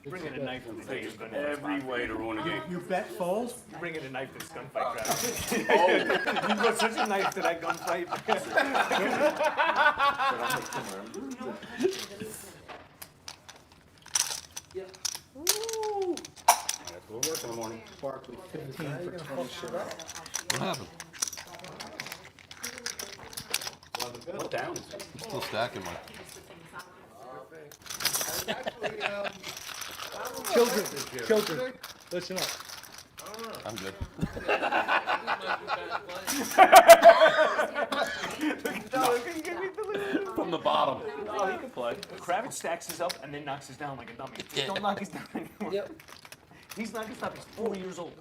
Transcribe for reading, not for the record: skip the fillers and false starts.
Bringing a knife and Take every way to ruin a game. You bet folds? bringing a knife to this gunfight, Travis. Oh, You brought such a knife to that gunfight. I have to go to work in the morning. Barkley 15 for 27. What happened? What down is it? I'm still stacking my. Children, listen up. I'm good. From the bottom. Oh, he can play. Kravitz stacks his up and then knocks us down like a dummy. Just don't knock us down anymore. Yep. He's not gonna stop. He's 4 years old.